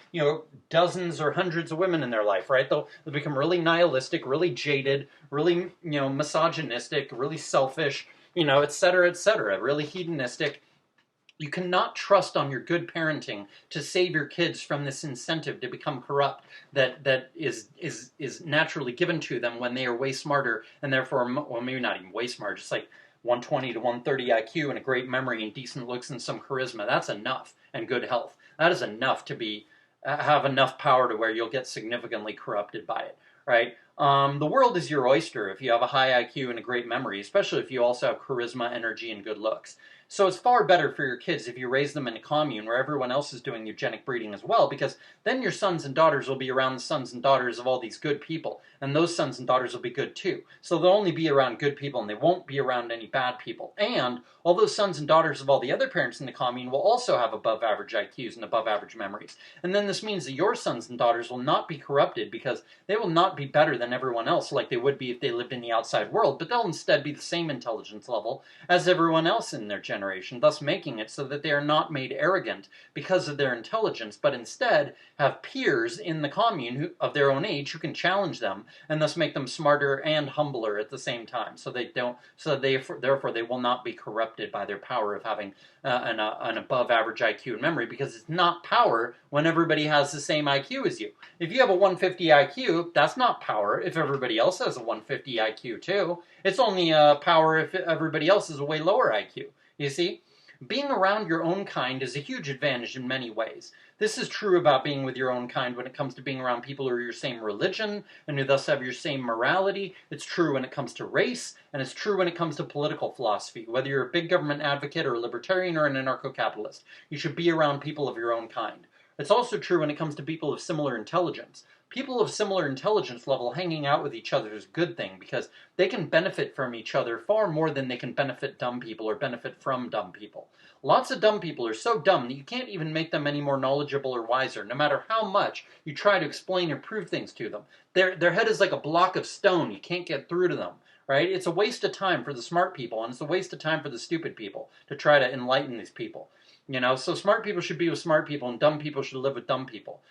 dozens or hundreds of women in their life, right? They'll become really nihilistic, really jaded, really, misogynistic, really selfish, et cetera, really hedonistic. You cannot trust on your good parenting to save your kids from this incentive to become corrupt that is naturally given to them when they are way smarter, and therefore, well, maybe not even way smart, just like 120 to 130 IQ and a great memory and decent looks and some charisma. That's enough, and good health. That is enough to have enough power to where you'll get significantly corrupted by it, right? The world is your oyster if you have a high IQ and a great memory, especially if you also have charisma, energy, and good looks. So it's far better for your kids if you raise them in a commune where everyone else is doing eugenic breeding as well, because then your sons and daughters will be around the sons and daughters of all these good people, and those sons and daughters will be good too. So they'll only be around good people, and they won't be around any bad people. And all those sons and daughters of all the other parents in the commune will also have above average IQs and above average memories. And then this means that your sons and daughters will not be corrupted, because they will not be better than everyone else like they would be if they lived in the outside world, but they'll instead be the same intelligence level as everyone else in their generation, thus making it so that they are not made arrogant because of their intelligence, but instead have peers in the commune of their own age who can challenge them and thus make them smarter and humbler at the same time. Therefore they will not be corrupted by their power of having an above average IQ and memory, because it's not power when everybody has the same IQ as you. If you have a 150 IQ, that's not power if everybody else has a 150 IQ too. It's only power if everybody else has a way lower IQ. You see? Being around your own kind is a huge advantage in many ways. This is true about being with your own kind when it comes to being around people who are your same religion and who thus have your same morality. It's true when it comes to race, and it's true when it comes to political philosophy. Whether you're a big government advocate or a libertarian or an anarcho-capitalist, you should be around people of your own kind. It's also true when it comes to people of similar intelligence. People of similar intelligence level hanging out with each other is a good thing, because they can benefit from each other far more than they can benefit dumb people or benefit from dumb people. Lots of dumb people are so dumb that you can't even make them any more knowledgeable or wiser, no matter how much you try to explain or prove things to them. Their head is like a block of stone. You can't get through to them, right? It's a waste of time for the smart people, and it's a waste of time for the stupid people to try to enlighten these people. So smart people should be with smart people, and dumb people should live with dumb people.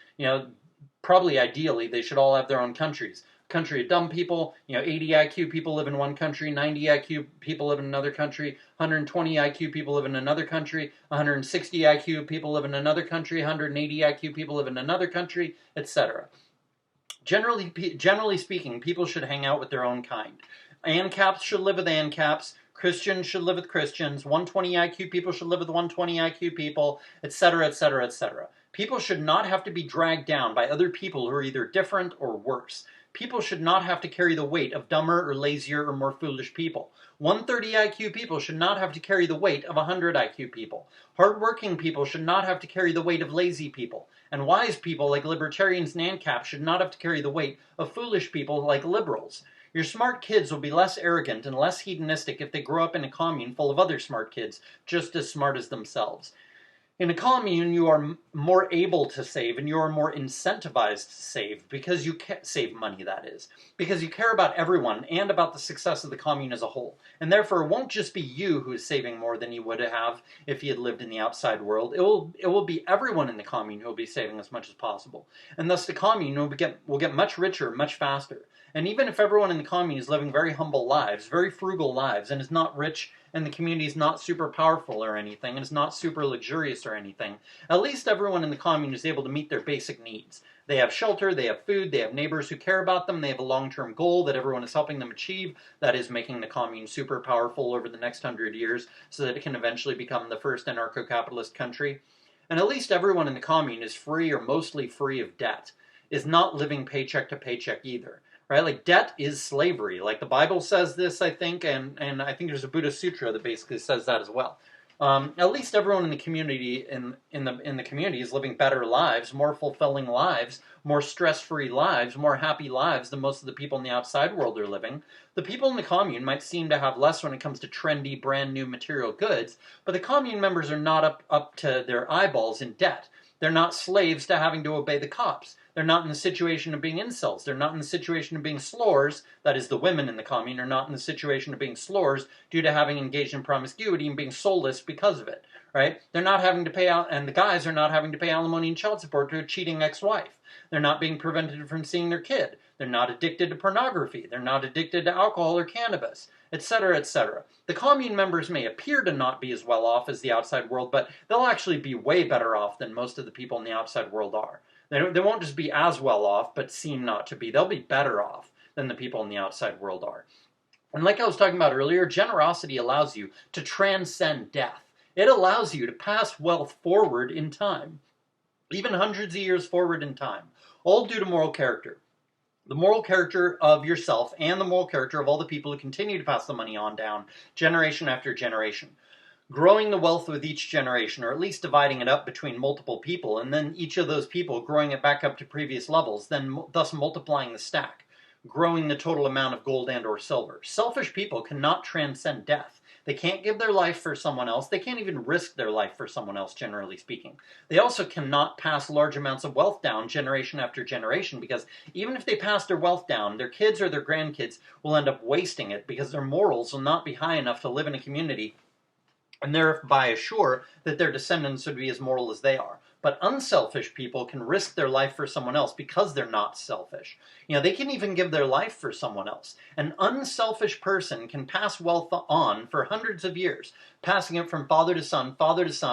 Probably ideally, they should all have their own countries. Country of dumb people, 80 IQ people live in one country, 90 IQ people live in another country, 120 IQ people live in another country, 160 IQ people live in another country, 180 IQ people live in another country, etc. Generally speaking, people should hang out with their own kind. ANCAPs should live with ANCAPs. Christians should live with Christians. 120 IQ people should live with 120 IQ people, etc., etc., etc. People should not have to be dragged down by other people who are either different or worse. People should not have to carry the weight of dumber or lazier or more foolish people. 130 IQ people should not have to carry the weight of 100 IQ people. Hardworking people should not have to carry the weight of lazy people. And wise people like libertarians and ANCAP should not have to carry the weight of foolish people like liberals. Your smart kids will be less arrogant and less hedonistic if they grow up in a commune full of other smart kids, just as smart as themselves. In a commune, you are more able to save, and you are more incentivized to save, because you save money, that is. Because you care about everyone and about the success of the commune as a whole. And therefore, it won't just be you who is saving more than you would have if you had lived in the outside world. It will be everyone in the commune who will be saving as much as possible. And thus the commune will get much richer much faster. And even if everyone in the commune is living very humble lives, very frugal lives, and is not rich, and the community is not super powerful or anything, and is not super luxurious or anything, at least everyone in the commune is able to meet their basic needs. They have shelter, they have food, they have neighbors who care about them, they have a long-term goal that everyone is helping them achieve, that is making the commune super powerful over the next 100 years so that it can eventually become the first anarcho-capitalist country. And at least everyone in the commune is free or mostly free of debt, is not living paycheck to paycheck either. Right? Like, debt is slavery. Like, the Bible says this, I think, and I think there's a Buddhist sutra that basically says that as well. At least everyone in the community in the community is living better lives, more fulfilling lives, more stress-free lives, more happy lives than most of the people in the outside world are living. The people in the commune might seem to have less when it comes to trendy, brand new material goods, but the commune members are not up to their eyeballs in debt. They're not slaves to having to obey the cops. They're not in the situation of being incels. They're not in the situation of being slores. That is, the women in the commune are not in the situation of being slores due to having engaged in promiscuity and being soulless because of it, right? They're not having to pay out, and the guys are not having to pay alimony and child support to a cheating ex-wife. They're not being prevented from seeing their kid. They're not addicted to pornography. They're not addicted to alcohol or cannabis, etc., etc. The commune members may appear to not be as well off as the outside world, but they'll actually be way better off than most of the people in the outside world are. They won't just be as well off, but seem not to be. They'll be better off than the people in the outside world are. And like I was talking about earlier, generosity allows you to transcend death. It allows you to pass wealth forward in time, even hundreds of years forward in time, all due to moral character. The moral character of yourself and the moral character of all the people who continue to pass the money on down, generation after generation. Growing the wealth with each generation, or at least dividing it up between multiple people, and then each of those people growing it back up to previous levels, then thus multiplying the stack, growing the total amount of gold and or silver. Selfish people cannot transcend death. They can't give their life for someone else. They can't even risk their life for someone else, generally speaking. They also cannot pass large amounts of wealth down generation after generation, because even if they pass their wealth down, their kids or their grandkids will end up wasting it because their morals will not be high enough to live in a community and thereby assure that their descendants would be as moral as they are. But unselfish people can risk their life for someone else because they're not selfish. You know, they can even give their life for someone else. An unselfish person can pass wealth on for hundreds of years, passing it from father to son,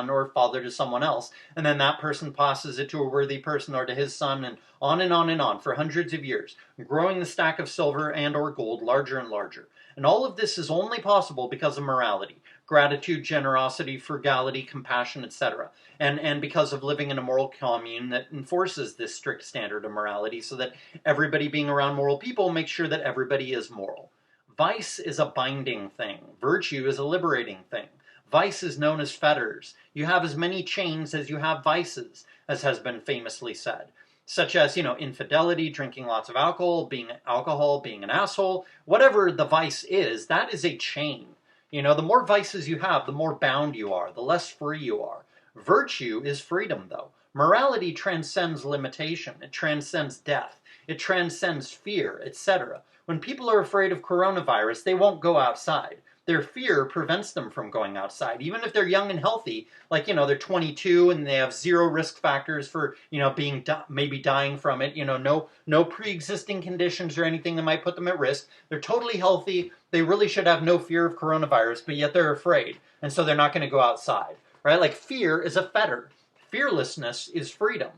or father to someone else, and then that person passes it to a worthy person or to his son, and on and on and on for hundreds of years, growing the stack of silver and or gold larger and larger. And all of this is only possible because of morality. Gratitude, generosity, frugality, compassion, etc. And because of living in a moral commune that enforces this strict standard of morality so that everybody being around moral people makes sure that everybody is moral. Vice is a binding thing. Virtue is a liberating thing. Vice is known as fetters. You have as many chains as you have vices, as has been famously said. Such as, infidelity, drinking lots of alcohol, being an asshole, whatever the vice is, that is a chain. The more vices you have, the more bound you are, the less free you are. Virtue is freedom, though. Morality transcends limitation. It transcends death. It transcends fear, etc. When people are afraid of coronavirus, they won't go outside. Their fear prevents them from going outside. Even if they're young and healthy, like, they're 22 and they have zero risk factors for, being maybe dying from it, no pre-existing conditions or anything that might put them at risk. They're totally healthy. They really should have no fear of coronavirus, but yet they're afraid. And so they're not going to go outside, right? Like, fear is a fetter. Fearlessness is freedom.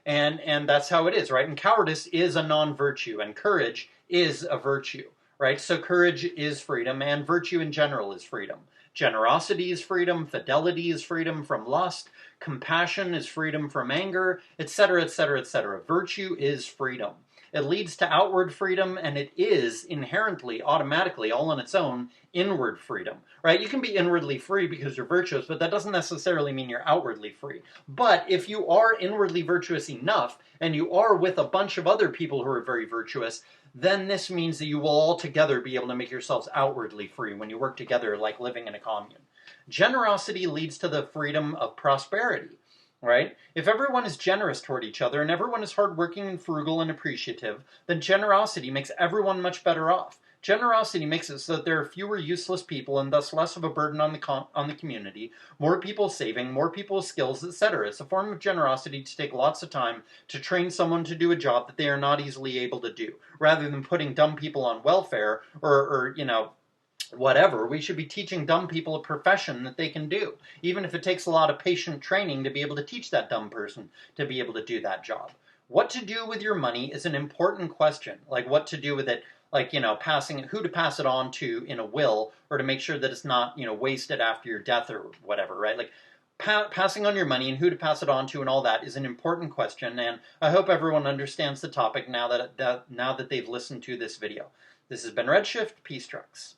And that's how it is, right? And cowardice is a non-virtue, and courage is a virtue. Right? So courage is freedom, and virtue in general is freedom. Generosity is freedom, fidelity is freedom from lust, compassion is freedom from anger, etc., etc., etc. Virtue is freedom. It leads to outward freedom, and it is inherently, automatically, all on its own, inward freedom. Right? You can be inwardly free because you're virtuous, but that doesn't necessarily mean you're outwardly free. But if you are inwardly virtuous enough, and you are with a bunch of other people who are very virtuous, then this means that you will all together be able to make yourselves outwardly free when you work together like living in a commune. Generosity leads to the freedom of prosperity, right? If everyone is generous toward each other and everyone is hardworking and frugal and appreciative, then generosity makes everyone much better off. Generosity makes it so that there are fewer useless people and thus less of a burden on the community, more people saving, more people with skills, etc. It's a form of generosity to take lots of time to train someone to do a job that they are not easily able to do, rather than putting dumb people on welfare or whatever. We should be teaching dumb people a profession that they can do, even if it takes a lot of patient training to be able to teach that dumb person to be able to do that job. What to do with your money is an important question. Like what to do with it, like, who to pass it on to in a will, or to make sure that it's not, wasted after your death or whatever, right? Like passing on your money and who to pass it on to and all that is an important question. And I hope everyone understands the topic now that they've listened to this video. This has been Redshift. Peace trucks.